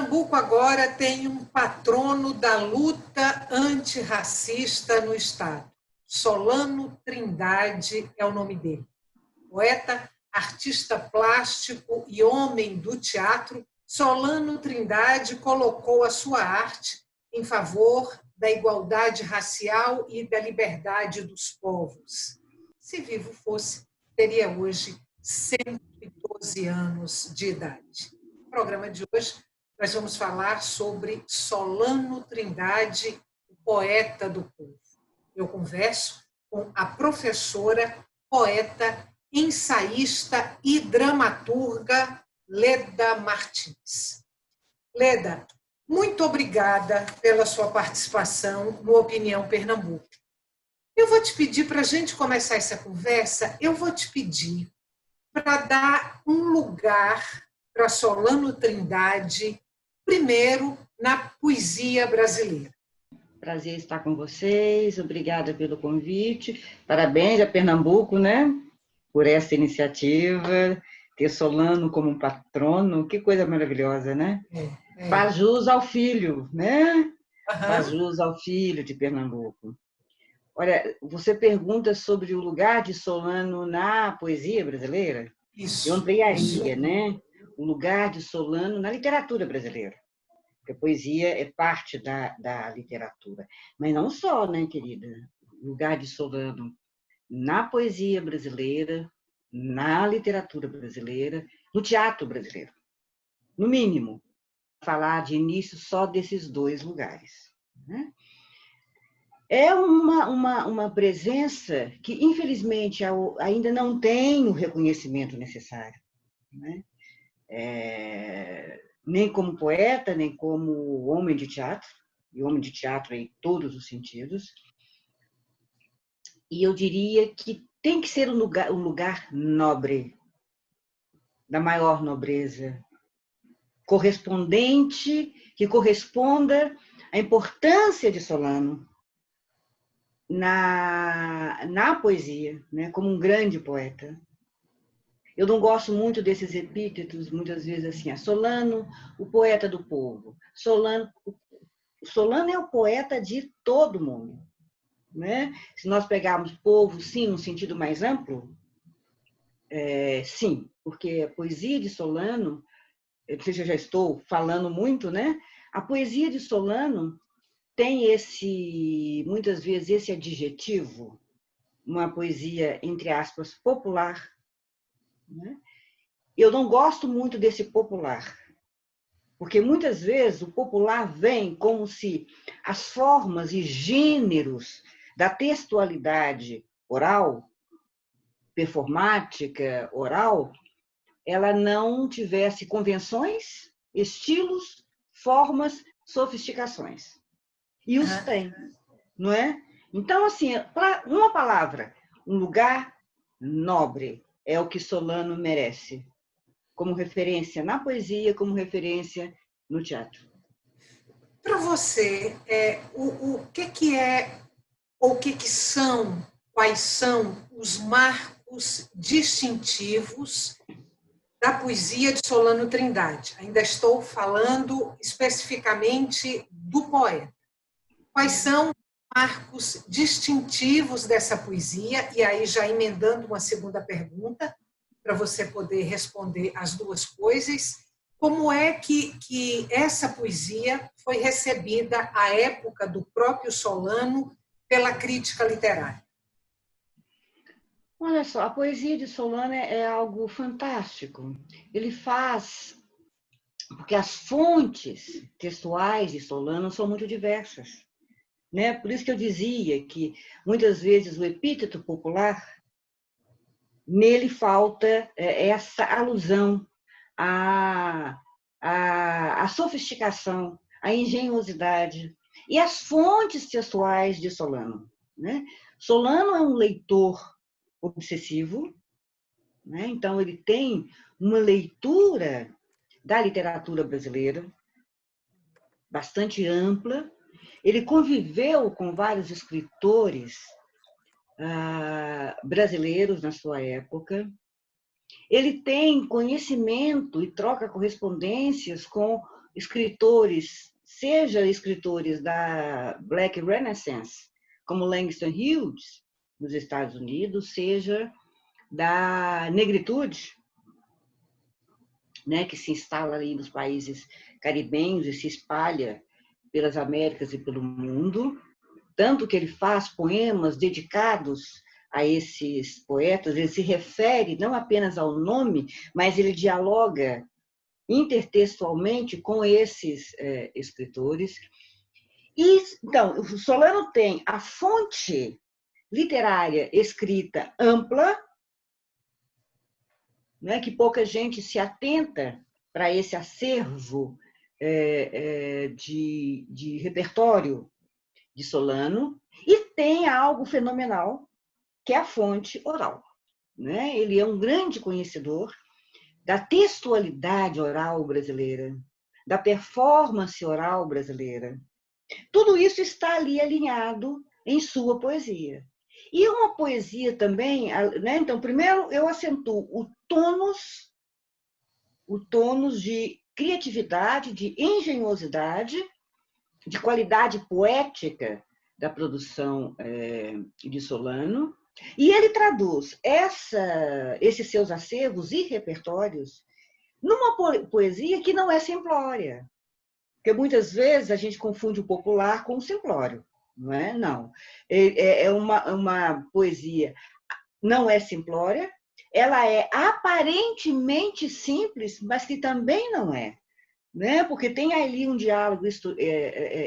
Pernambuco agora tem um patrono da luta antirracista no Estado. Solano Trindade é o nome dele. Poeta, artista plástico e homem do teatro, Solano Trindade colocou a sua arte em favor da igualdade racial e da liberdade dos povos. Se vivo fosse, teria hoje 112 anos de idade. No programa de hoje, nós vamos falar sobre Solano Trindade, o poeta do povo. Eu converso com a professora, poeta, ensaísta e dramaturga Leda Martins. Leda, muito obrigada pela sua participação no Opinião Pernambuco. Eu vou te pedir, para a gente começar essa conversa, eu vou te pedir para dar um lugar para Solano Trindade, primeiro na poesia brasileira. Prazer estar com vocês, obrigada pelo convite, parabéns a Pernambuco, né, por essa iniciativa, ter Solano como um patrono, que coisa maravilhosa, né? Faz jus ao filho, né? Faz jus ao filho de Pernambuco. Olha, você pergunta sobre o lugar de Solano na poesia brasileira? Isso. Eu ampliaria, né? O lugar de Solano na literatura brasileira. Porque a poesia é parte da literatura. Mas não só, né, querida? O lugar de Solano na poesia brasileira, na literatura brasileira, no teatro brasileiro. No mínimo, falar de início só desses dois lugares, né? É uma presença que, infelizmente, ainda não tem o reconhecimento necessário, né? Nem como poeta, nem como homem de teatro, e homem de teatro em todos os sentidos. E eu diria que tem que ser um lugar nobre, da maior nobreza, correspondente, que corresponda à importância de Solano na poesia, né, como um grande poeta. Eu não gosto muito desses epítetos, muitas vezes assim, Solano, o poeta do povo. Solano é o poeta de todo mundo, né? Se nós pegarmos povo, sim, no sentido mais amplo, sim, porque a poesia de Solano, eu não sei se eu já estou falando muito, né? A poesia de Solano tem muitas vezes, esse adjetivo, uma poesia, entre aspas, popular, né? Eu não gosto muito desse popular, porque muitas vezes o popular vem como se as formas e gêneros da textualidade oral, performática, oral, ela não tivesse convenções, estilos, formas, sofisticações. E os tem, não é? Então, assim, uma palavra, um lugar nobre é o que Solano merece, como referência na poesia, como referência no teatro. Para você, o que é, ou o que são, quais são os marcos distintivos da poesia de Solano Trindade? Ainda estou falando especificamente do poeta. Quais são os marcos distintivos dessa poesia? E aí, já emendando uma segunda pergunta, para você poder responder as duas coisas. Como é que essa poesia foi recebida à época do próprio Solano pela crítica literária? Olha só, a poesia de Solano é algo fantástico. Ele faz, porque as fontes textuais de Solano são muito diversas, né? Por isso que eu dizia que muitas vezes o epíteto popular, nele falta essa alusão à sofisticação, à engenhosidade e às fontes textuais de Solano, né? Solano é um leitor obsessivo, né? Então ele tem uma leitura da literatura brasileira bastante ampla. Ele conviveu com vários escritores brasileiros na sua época. Ele tem conhecimento e troca correspondências com escritores, seja escritores da Black Renaissance, como Langston Hughes, nos Estados Unidos, seja da negritude, né, que se instala ali nos países caribenhos e se espalha pelas Américas e pelo mundo, tanto que ele faz poemas dedicados a esses poetas, ele se refere não apenas ao nome, mas ele dialoga intertextualmente com esses escritores. E, então, o Solano tem a fonte literária escrita ampla, né, que pouca gente se atenta para esse acervo de repertório de Solano, e tem algo fenomenal, que é a fonte oral. Né? Ele é um grande conhecedor da textualidade oral brasileira, da performance oral brasileira. Tudo isso está ali alinhado em sua poesia. E uma poesia também, né? Então, primeiro eu acentuo o tônus de criatividade, de engenhosidade, de qualidade poética da produção de Solano, e ele traduz esses seus acervos e repertórios numa poesia que não é simplória, porque muitas vezes a gente confunde o popular com o simplório, não é? Não. É uma poesia, não é simplória, ela é aparentemente simples, mas que também não é. Né? Porque tem ali um diálogo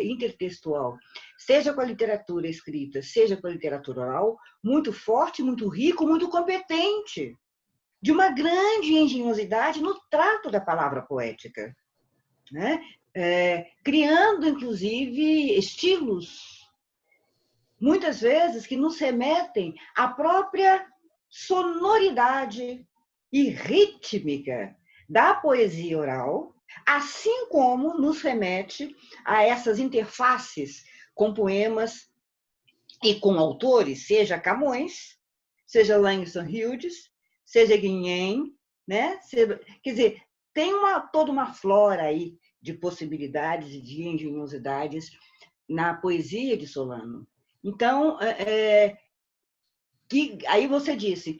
intertextual, seja com a literatura escrita, seja com a literatura oral, muito forte, muito rico, muito competente, de uma grande engenhosidade no trato da palavra poética, né? Criando, inclusive, estilos, muitas vezes, que nos remetem à própria sonoridade e rítmica da poesia oral, assim como nos remete a essas interfaces com poemas e com autores, seja Camões, seja Langston Hughes, seja Guignén, né? Quer dizer, tem toda uma flora aí de possibilidades e de engenhosidades na poesia de Solano. Então, aí você disse,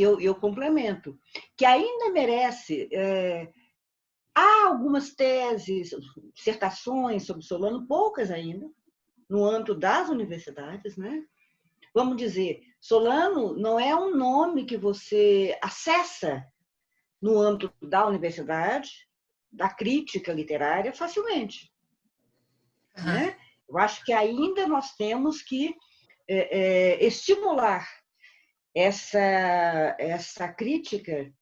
eu complemento, que ainda merece... há algumas teses, dissertações sobre Solano, poucas ainda, no âmbito das universidades, né? Vamos dizer, Solano não é um nome que você acessa no âmbito da universidade, da crítica literária, facilmente. Uhum. Né? Eu acho que ainda nós temos que estimular essa crítica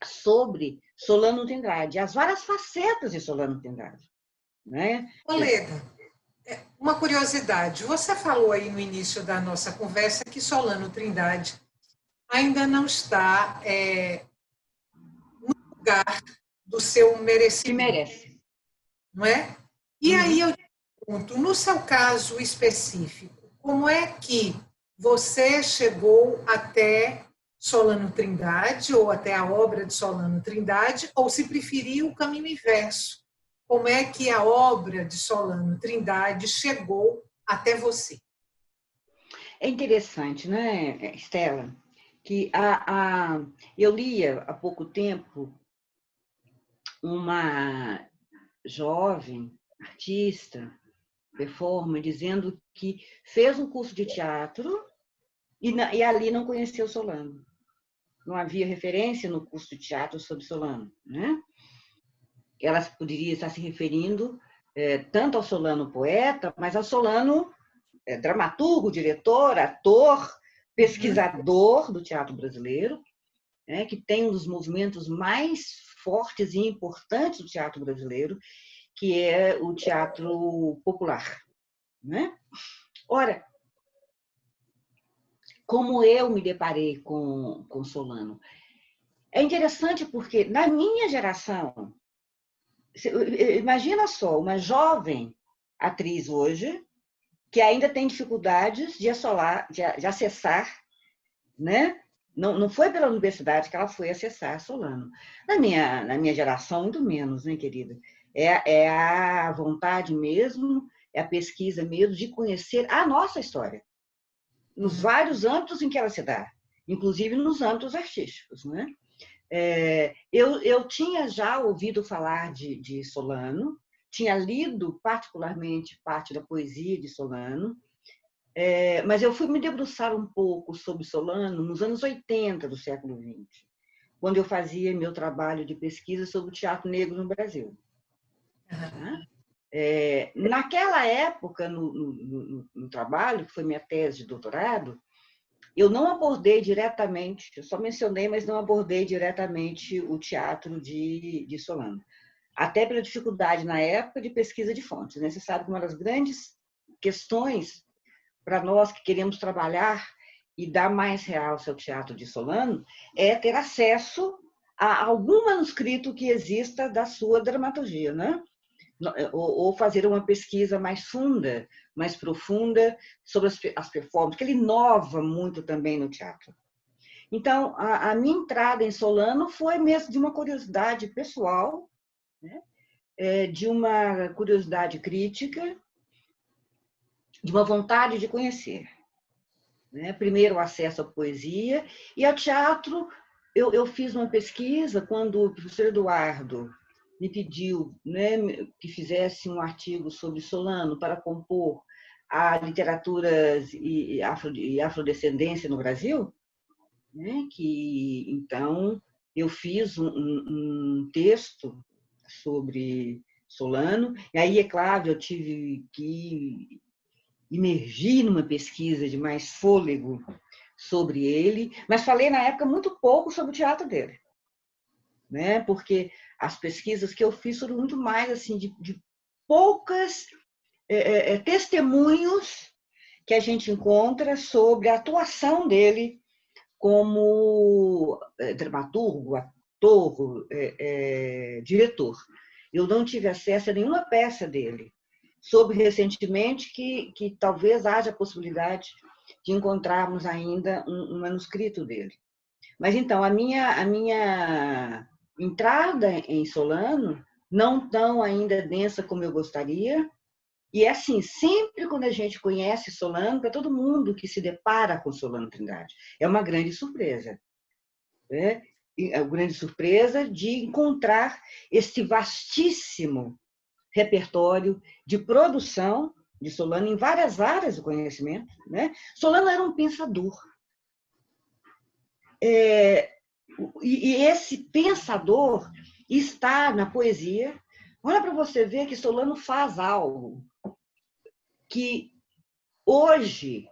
sobre Solano Trindade, as várias facetas de Solano Trindade. Né? Leda, uma curiosidade, você falou aí no início da nossa conversa que Solano Trindade ainda não está no lugar do seu merecimento. Que merece. Não é? E aí eu te pergunto, no seu caso específico, como é que você chegou até Solano Trindade, ou até a obra de Solano Trindade, ou se preferiu o caminho inverso? Como é que a obra de Solano Trindade chegou até você? É interessante, né, Estela, que eu lia há pouco tempo uma jovem artista, performer, dizendo que fez um curso de teatro e ali não conheceu Solano. Não havia referência no curso de teatro sobre Solano, né? Ela poderia estar se referindo tanto ao Solano poeta, mas ao Solano dramaturgo, diretor, ator, pesquisador do teatro brasileiro, né, que tem um dos movimentos mais fortes e importantes do teatro brasileiro, que é o teatro popular. Né? Ora, como eu me deparei com Solano? É interessante porque, na minha geração, imagina só, uma jovem atriz hoje, que ainda tem dificuldades de acessar, né, Não foi pela universidade que ela foi acessar Solano. Na minha geração, muito menos, né, querida? É a vontade mesmo, é a pesquisa mesmo de conhecer a nossa história, nos vários âmbitos em que ela se dá, inclusive nos âmbitos artísticos, né? Eu tinha já ouvido falar de Solano, tinha lido particularmente parte da poesia de Solano, mas eu fui me debruçar um pouco sobre Solano nos anos 80 do século XX, quando eu fazia meu trabalho de pesquisa sobre o teatro negro no Brasil. Tá? Naquela época, no trabalho, que foi minha tese de doutorado, eu não abordei diretamente, eu só mencionei, mas não abordei diretamente o teatro de Solano. Até pela dificuldade, na época, de pesquisa de fontes. Né? Você sabe que uma das grandes questões para nós que queremos trabalhar e dar mais realce ao teatro de Solano é ter acesso a algum manuscrito que exista da sua dramaturgia, né? Ou fazer uma pesquisa mais funda, mais profunda sobre as performances, que ele inova muito também no teatro. Então, a minha entrada em Solano foi mesmo de uma curiosidade pessoal, né? De uma curiosidade crítica, de uma vontade de conhecer. Né? Primeiro, o acesso à poesia e ao teatro. Eu fiz uma pesquisa quando o professor Eduardo me pediu, né, que fizesse um artigo sobre Solano para compor a literatura e afrodescendência no Brasil, né, que então eu fiz um texto sobre Solano, e aí, é claro, eu tive que imergir numa pesquisa de mais fôlego sobre ele, mas falei na época muito pouco sobre o teatro dele, né? Porque as pesquisas que eu fiz foram muito mais assim de poucas testemunhos que a gente encontra sobre a atuação dele como dramaturgo, ator, diretor. Eu não tive acesso a nenhuma peça dele. Soube recentemente que talvez haja a possibilidade de encontrarmos ainda um manuscrito dele. Mas então, a minha entrada em Solano, não tão ainda densa como eu gostaria, e é assim, sempre quando a gente conhece Solano, para todo mundo que se depara com Solano Trindade, é uma grande surpresa. Né? É uma grande surpresa de encontrar esse vastíssimo repertório de produção de Solano em várias áreas do conhecimento. Né? Solano era um pensador. E esse pensador está na poesia. Olha para você ver que Solano faz algo que hoje,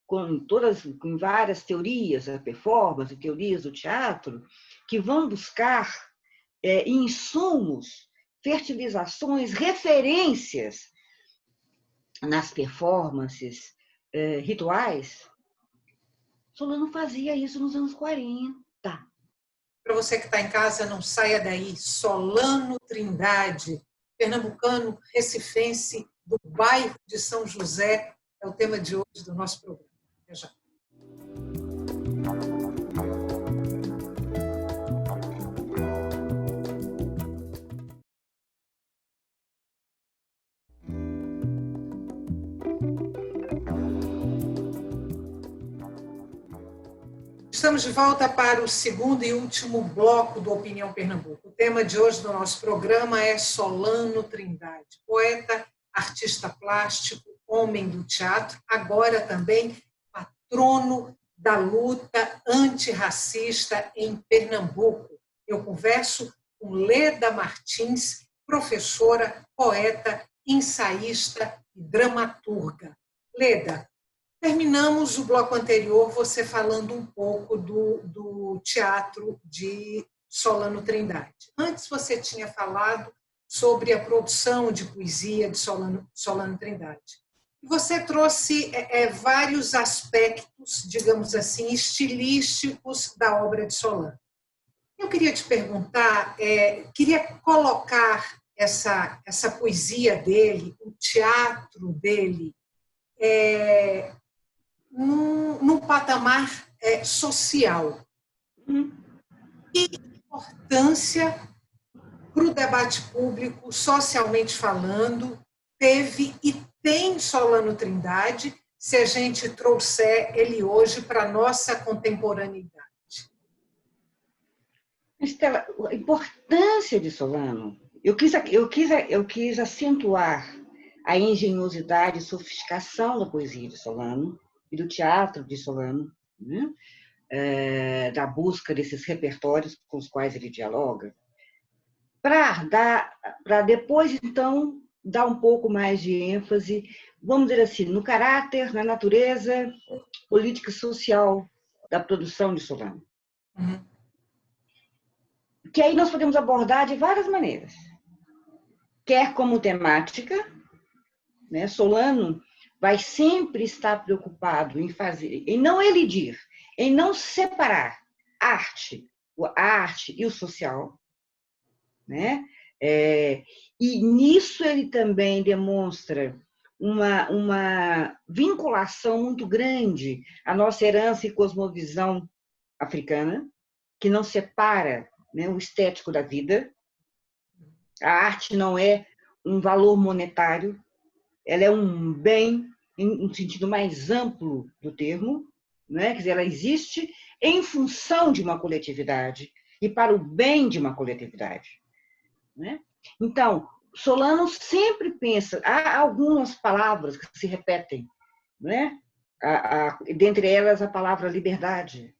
com várias teorias da performance, teorias do teatro, que vão buscar insumos, fertilizações, referências nas performances rituais. Solano fazia isso nos anos 40. Para você que está em casa, não saia daí. Solano Trindade, pernambucano, recifense, do bairro de São José, é o tema de hoje do nosso programa. Até já. Estamos de volta para o segundo e último bloco do Opinião Pernambuco. O tema de hoje do nosso programa é Solano Trindade, poeta, artista plástico, homem do teatro, agora também patrono da luta antirracista em Pernambuco. Eu converso com Leda Martins, professora, poeta, ensaísta e dramaturga. Leda, terminamos o bloco anterior você falando um pouco do teatro de Solano Trindade. Antes você tinha falado sobre a produção de poesia de Solano Trindade. E você trouxe vários aspectos, digamos assim, estilísticos da obra de Solano. Eu queria te perguntar, queria colocar essa poesia dele, o teatro dele, num patamar social. Que importância para o debate público, socialmente falando, teve e tem Solano Trindade, se a gente trouxer ele hoje para a nossa contemporaneidade? Estela, a importância de Solano, eu quis acentuar a engenhosidade e sofisticação da poesia de Solano e do teatro de Solano, né? Da busca desses repertórios com os quais ele dialoga, para depois, então, dar um pouco mais de ênfase, vamos dizer assim, no caráter, na natureza política e social da produção de Solano. Que aí nós podemos abordar de várias maneiras. Quer como temática, né? Solano vai sempre estar preocupado em não elidir, em não separar a arte e o social, né? E nisso ele também demonstra uma vinculação muito grande à nossa herança e cosmovisão africana, que não separa, né, o estético da vida. A arte não é um valor monetário, ela é um bem em um sentido mais amplo do termo, né? Quer dizer, ela existe em função de uma coletividade e para o bem de uma coletividade, né? Então, Solano sempre pensa, há algumas palavras que se repetem, né? Dentre elas a palavra liberdade.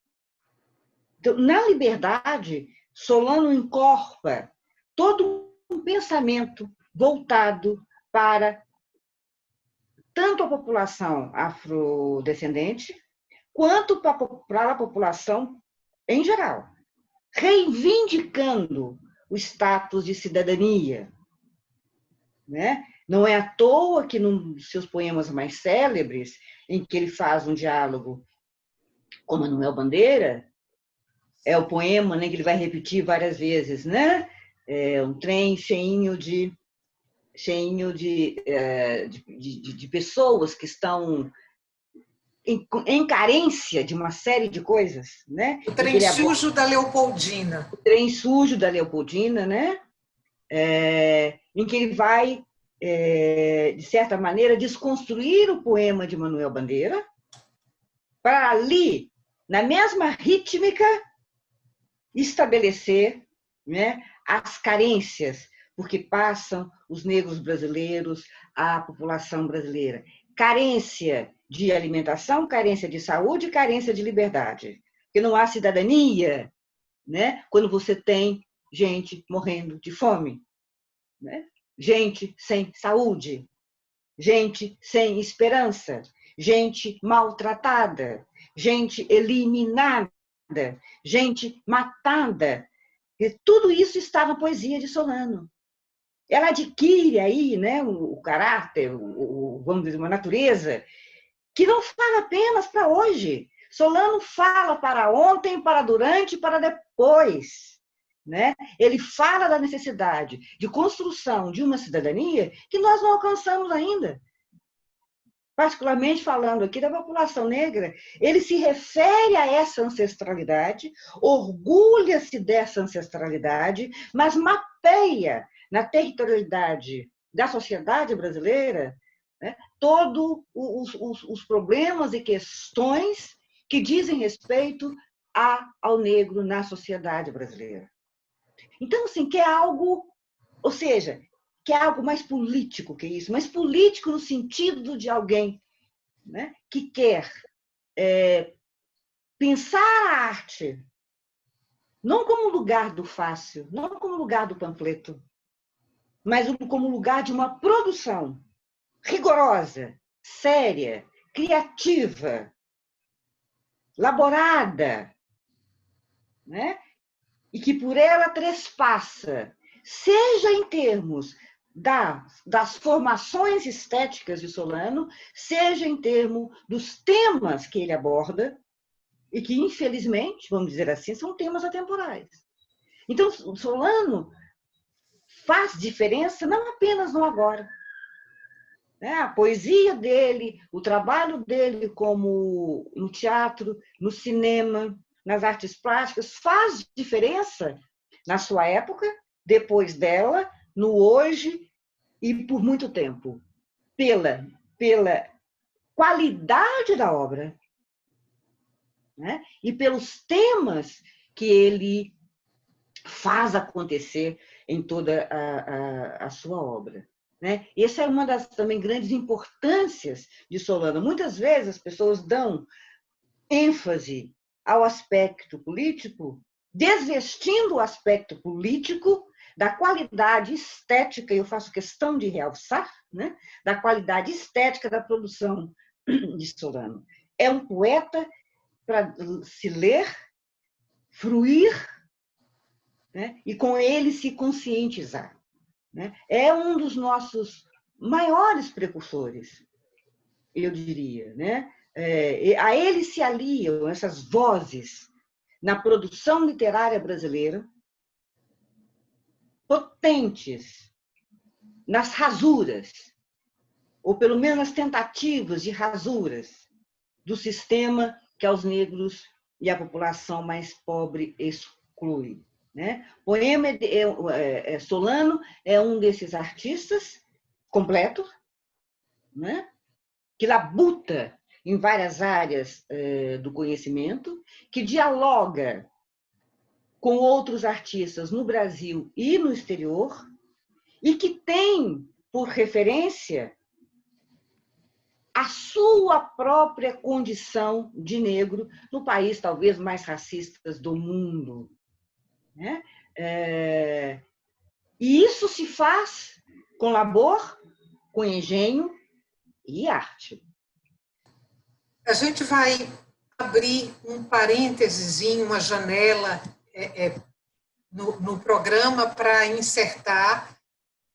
Então, na liberdade, Solano incorpora todo um pensamento voltado para tanto a população afrodescendente, quanto para a população em geral, reivindicando o status de cidadania, né? Não é à toa que, num dos seus poemas mais célebres, em que ele faz um diálogo com Manuel Bandeira, é o poema, né, que ele vai repetir várias vezes, né? Um trem cheinho de pessoas que estão em carência de uma série de coisas, né? O trem sujo da Leopoldina. O trem sujo da Leopoldina, né? Em que ele vai, de certa maneira, desconstruir o poema de Manuel Bandeira, para ali, na mesma rítmica, estabelecer, né, as carências por que passam os negros brasileiros, a população brasileira. Carência de alimentação, carência de saúde, carência de liberdade. Porque não há cidadania, né, quando você tem gente morrendo de fome, né? Gente sem saúde, gente sem esperança, gente maltratada, gente eliminada, gente matada. E tudo isso está na poesia de Solano. Ela adquire aí, né, o caráter, vamos dizer, uma natureza que não fala apenas para hoje. Solano fala para ontem, para durante, para depois, né? Ele fala da necessidade de construção de uma cidadania que nós não alcançamos ainda. Particularmente falando aqui da população negra, ele se refere a essa ancestralidade, orgulha-se dessa ancestralidade, mas mapeia na territorialidade da sociedade brasileira, né, todos os problemas e questões que dizem respeito ao negro na sociedade brasileira. Então, assim, que é algo, ou seja, que é algo mais político que isso, mas político no sentido de alguém, né, que quer pensar a arte não como lugar do fácil, não como lugar do panfleto, mas como lugar de uma produção rigorosa, séria, criativa, laborada, né? E que por ela trespassa, seja em termos das formações estéticas de Solano, seja em termos dos temas que ele aborda, e que, infelizmente, vamos dizer assim, são temas atemporais. Então, Solano faz diferença não apenas no agora, né? A poesia dele, o trabalho dele como no teatro, no cinema, nas artes plásticas, faz diferença na sua época, depois dela, no hoje e por muito tempo, pela qualidade da obra, né? E pelos temas que ele faz acontecer em toda a sua obra. Né? Essa é uma das também grandes importâncias de Solano. Muitas vezes as pessoas dão ênfase ao aspecto político, desvestindo o aspecto político da qualidade estética, eu faço questão de realçar, né? Da qualidade estética da produção de Solano. É um poeta para se ler, fruir, né? E com ele se conscientizar. Né? É um dos nossos maiores precursores, eu diria. Né? A ele se aliam essas vozes na produção literária brasileira, potentes nas rasuras, ou pelo menos nas tentativas de rasuras do sistema que aos negros e a população mais pobre exclui. Né? Poema Solano é um desses artistas completo, né? Que labuta em várias áreas do conhecimento, que dialoga com outros artistas no Brasil e no exterior, e que tem por referência a sua própria condição de negro no país talvez mais racista do mundo. Né? E isso se faz com labor, com engenho e arte. A gente vai abrir um parênteses, uma janela no programa para insertar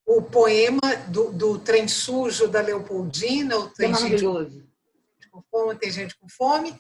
o poema do Trem Sujo da Leopoldina, o Trem Maravilhoso. Com fome, tem gente com fome.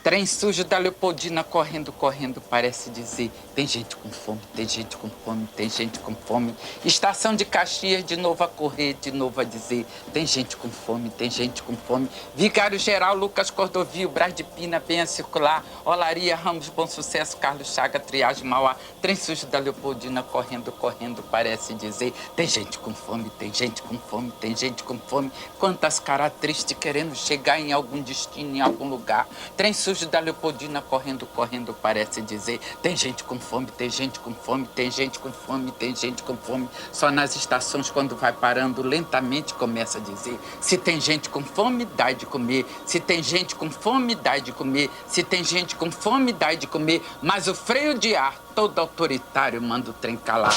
Trem sujo da Leopoldina correndo, correndo, parece dizer: tem gente com fome, tem gente com fome, tem gente com fome. Estação de Caxias, de novo a correr, de novo a dizer: tem gente com fome, tem gente com fome. Vigário Geral, Lucas Cordovil, Brás de Pina, Penha Circular, Olaria, Ramos, Bom Sucesso, Carlos Chaga, Triagem, Mauá. Trem sujo da Leopoldina correndo, correndo, parece dizer: tem gente com fome, tem gente com fome, tem gente com fome. Quantas caras tristes querendo chegar em algum destino, em algum lugar. Trem sujo da Leopoldina correndo, correndo, parece dizer: tem gente com fome, tem gente com fome, tem gente com fome, tem gente com fome. Só nas estações, quando vai parando, lentamente começa a dizer: se tem gente com fome, dá de comer. Se tem gente com fome, dá de comer. Se tem gente com fome, dá de comer. Mas o freio de ar, todo autoritário, manda o trem calar.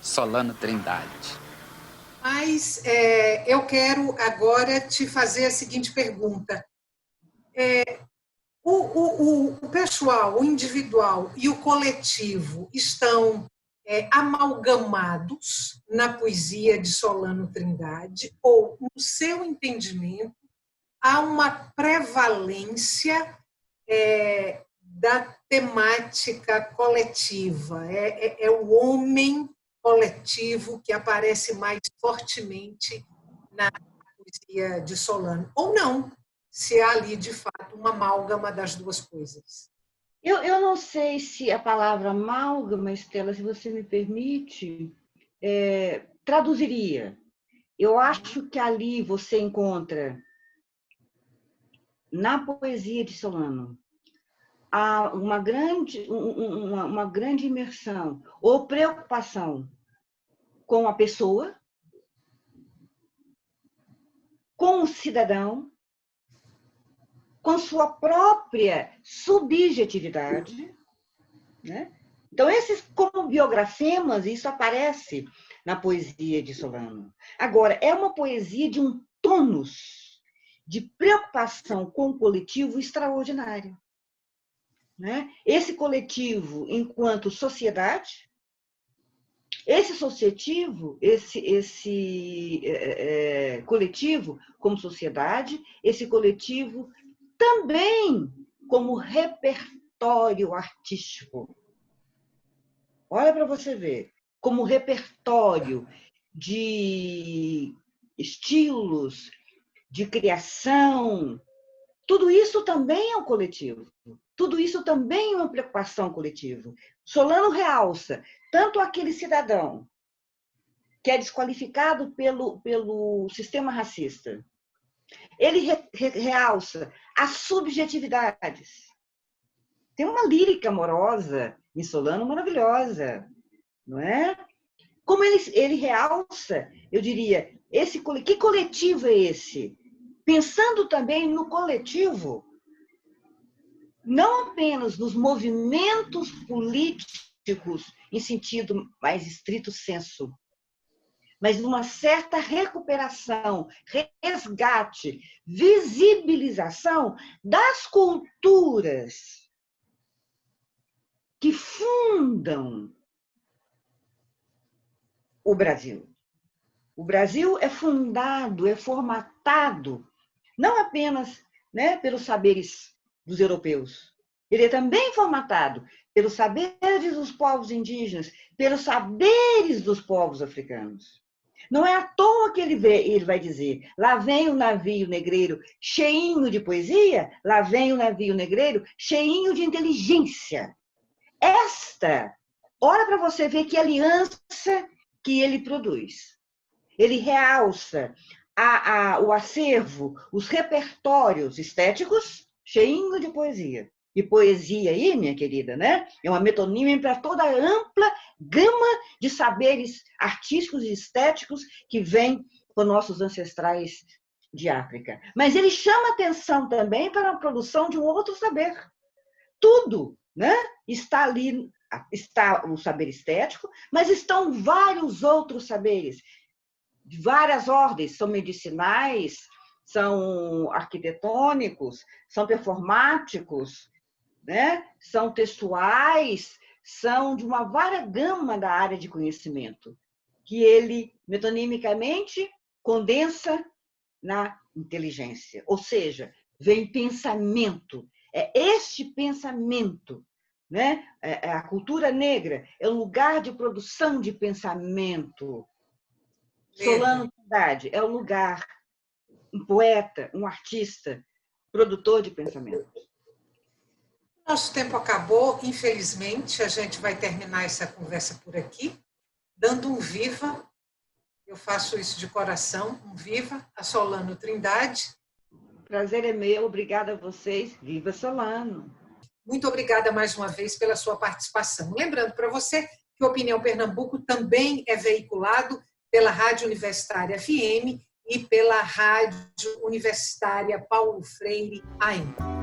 Solano Trindade. Mas eu quero agora te fazer a seguinte pergunta. O pessoal, o individual e o coletivo estão amalgamados na poesia de Solano Trindade, ou, no seu entendimento, há uma prevalência da temática coletiva? É o homem coletivo que aparece mais fortemente na poesia de Solano, ou não, se há ali, de fato, uma amálgama das duas coisas. Eu não sei se a palavra amálgama, Estela, se você me permite, traduziria. Eu acho que ali você encontra, na poesia de Solano, há uma grande imersão ou preocupação com a pessoa, com o cidadão, com sua própria subjetividade. Né? Então, esses como biografemas, isso aparece na poesia de Solano. Agora, é uma poesia de um tônus de preocupação com o coletivo extraordinário. Né? Esse coletivo enquanto sociedade, esse coletivo como sociedade, esse coletivo também como repertório artístico. Olha para você ver, como repertório de estilos, de criação, tudo isso também é um coletivo. Tudo isso também é uma preocupação coletiva. Solano realça tanto aquele cidadão que é desqualificado pelo sistema racista. Ele realça as subjetividades. Tem uma lírica amorosa em Solano maravilhosa, não é? Como ele realça, eu diria, que coletivo é esse? Pensando também no coletivo, não apenas nos movimentos políticos em sentido mais estrito sensu, mas numa certa recuperação, resgate, visibilização das culturas que fundam o Brasil. O Brasil é fundado, é formatado, não apenas, né, pelos saberes dos europeus. Ele é também formatado pelos saberes dos povos indígenas, pelos saberes dos povos africanos. Não é à toa que ele vai dizer, lá vem o navio negreiro cheinho de poesia, lá vem o navio negreiro cheinho de inteligência. Olha para você ver que aliança que ele produz. Ele realça o acervo, os repertórios estéticos cheinho de poesia. E poesia aí, minha querida, né? É uma metonímia para toda a ampla gama de saberes artísticos e estéticos que vem com nossos ancestrais de África. Mas ele chama atenção também para a produção de um outro saber. Tudo, né? Está ali, está o saber estético, mas estão vários outros saberes, de várias ordens, são medicinais, são arquitetônicos, são performáticos, né? São textuais, são de uma vária gama da área de conhecimento, que ele, metonimicamente, condensa na inteligência. Ou seja, vem pensamento. É este pensamento, né? A cultura negra é um lugar de produção de pensamento. Solano Trindade é um lugar, um poeta, um artista, produtor de pensamento. Nosso tempo acabou, infelizmente, a gente vai terminar essa conversa por aqui, dando um viva, eu faço isso de coração, um viva a Solano Trindade. Prazer é meu, obrigada a vocês, viva Solano. Muito obrigada mais uma vez pela sua participação. Lembrando para você que o Opinião Pernambuco também é veiculado pela Rádio Universitária FM e pela Rádio Universitária Paulo Freire AM.